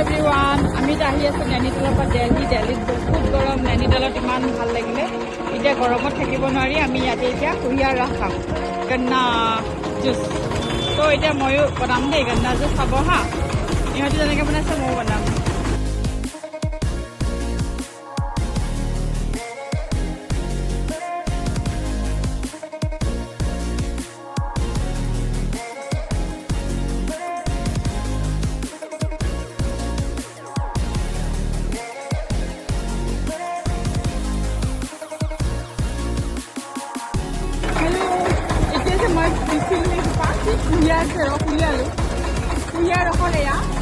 Everyone আমি আহি আছোঁ নৈনিতালৰ পৰা দিল্লীত বহুত গৰম নৈনিতালত ইমান ভাল লাগিলে এতিয়া গৰমত থাকিব নোৱাৰি আমি ইয়াতে এতিয়া কুঁহিয়াৰ ৰস খাম গন্না জুচ তো এতিয়া ময়ো বনাম দেই গন্না জুচ খাব হা ইহঁতি যেনেকৈ বনাইছে ময়ো বনাম Kuya rokok ya.